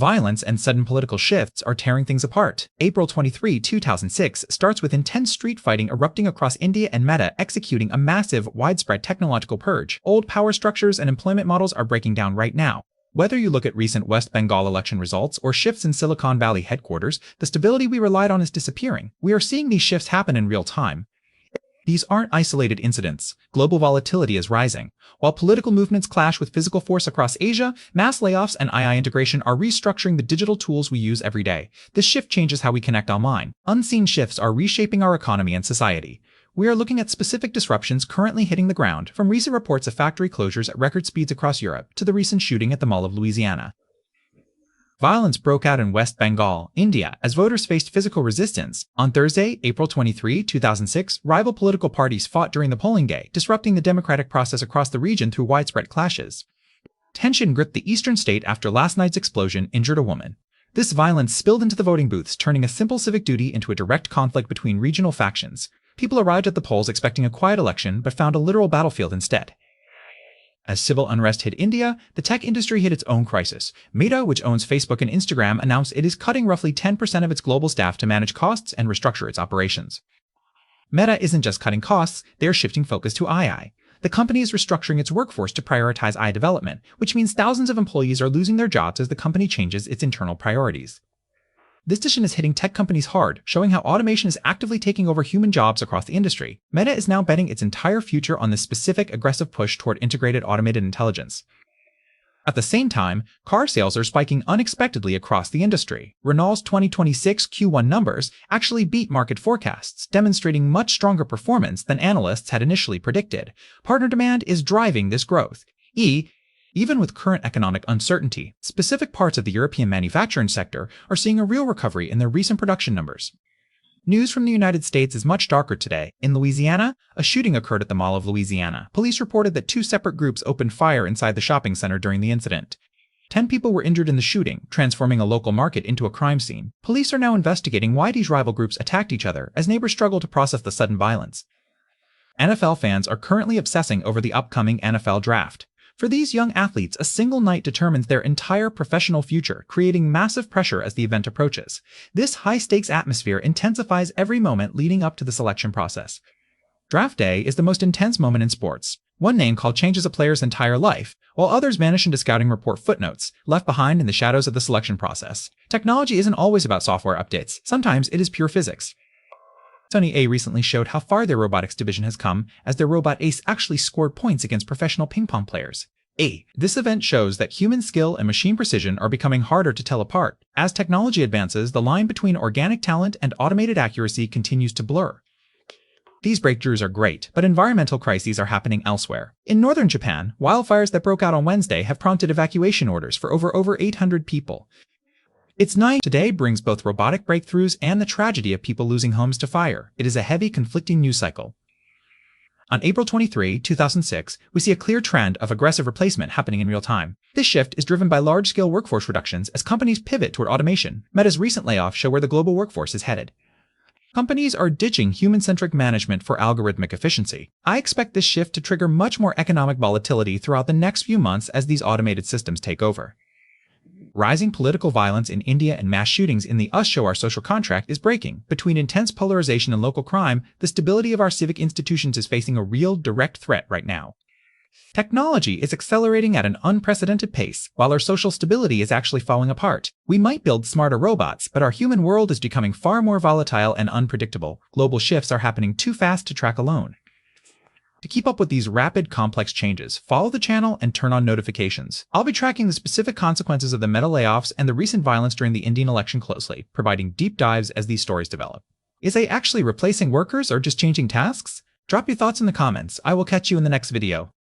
Violence and sudden political shifts are tearing things apart. April 23, 2006 starts with intense street fighting erupting across India and Meta executing a massive, widespread technological purge. Old power structures and employment models are breaking down right now. Whether you look at recent West Bengal election results or shifts in Silicon Valley headquarters, the stability we relied on is disappearing. We are seeing these shifts happen in real time. These aren't isolated incidents. Global volatility is rising. While political movements clash with physical force across Asia, mass layoffs and AI integration are restructuring the digital tools we use every day. This shift changes how we connect online. Unseen shifts are reshaping our economy and society. We are looking at specific disruptions currently hitting the ground, from recent reports of factory closures at record speeds across Europe to the recent shooting at the Mall of Louisiana. Violence broke out in West Bengal, India, as voters faced physical resistance. On Thursday, April 23, 2006, rival political parties fought during the polling day, disrupting the democratic process across the region through widespread clashes. Tension gripped the eastern state after last night's explosion injured a woman. This violence spilled into the voting booths, turning a simple civic duty into a direct conflict between regional factions. People arrived at the polls expecting a quiet election, but found a literal battlefield instead. As civil unrest hit India, the tech industry hit its own crisis. Meta, which owns Facebook and Instagram, announced it is cutting roughly 10% of its global staff to manage costs and restructure its operations. Meta isn't just cutting costs, they are shifting focus to AI. The company is restructuring its workforce to prioritize AI development, which means thousands of employees are losing their jobs as the company changes its internal priorities. This decision is hitting tech companies hard, showing how automation is actively taking over human jobs across the industry. Meta is now betting its entire future on this specific, aggressive push toward integrated automated intelligence. At the same time, car sales are spiking unexpectedly across the industry. Renault's 2026 Q1 numbers actually beat market forecasts, demonstrating much stronger performance than analysts had initially predicted. Partner demand is driving this growth. Even with current economic uncertainty, specific parts of the European manufacturing sector are seeing a real recovery in their recent production numbers. News from the United States is much darker today. In Louisiana, a shooting occurred at the Mall of Louisiana. Police reported that 2 separate groups opened fire inside the shopping center during the incident. 10 people were injured in the shooting, transforming a local market into a crime scene. Police are now investigating why these rival groups attacked each other as neighbors struggle to process the sudden violence. NFL fans are currently obsessing over the upcoming NFL draft. For these young athletes, a single night determines their entire professional future, creating massive pressure as the event approaches. This high-stakes atmosphere intensifies every moment leading up to the selection process. Draft day is the most intense moment in sports. One name call changes a player's entire life, while others vanish into scouting report footnotes, left behind in the shadows of the selection process. Technology isn't always about software updates. Sometimes it is pure physics. Sony recently showed how far their robotics division has come, as their robot Ace actually scored points against professional ping-pong players. This event shows that human skill and machine precision are becoming harder to tell apart. As technology advances, the line between organic talent and automated accuracy continues to blur. These breakthroughs are great, but environmental crises are happening elsewhere. In northern Japan, wildfires that broke out on Wednesday have prompted evacuation orders for over 800 people. It's night today brings both robotic breakthroughs and the tragedy of people losing homes to fire. It is a heavy, conflicting news cycle. On April 23, 2006, we see a clear trend of aggressive replacement happening in real time. This shift is driven by large-scale workforce reductions as companies pivot toward automation. Meta's recent layoffs show where the global workforce is headed. Companies are ditching human-centric management for algorithmic efficiency. I expect this shift to trigger much more economic volatility throughout the next few months as these automated systems take over. Rising political violence in India and mass shootings in the Us Show Our Social Contract is breaking. Between intense polarization and local crime, the stability of our civic institutions is facing a real, direct threat right now. Technology is accelerating at an unprecedented pace, while our social stability is actually falling apart. We might build smarter robots, but our human world is becoming far more volatile and unpredictable. Global shifts are happening too fast to track alone. To keep up with these rapid, complex changes, follow the channel and turn on notifications. I'll be tracking the specific consequences of the Meta layoffs and the recent violence during the Indian election closely, providing deep dives as these stories develop. Is AI actually replacing workers or just changing tasks? Drop your thoughts in the comments. I will catch you in the next video.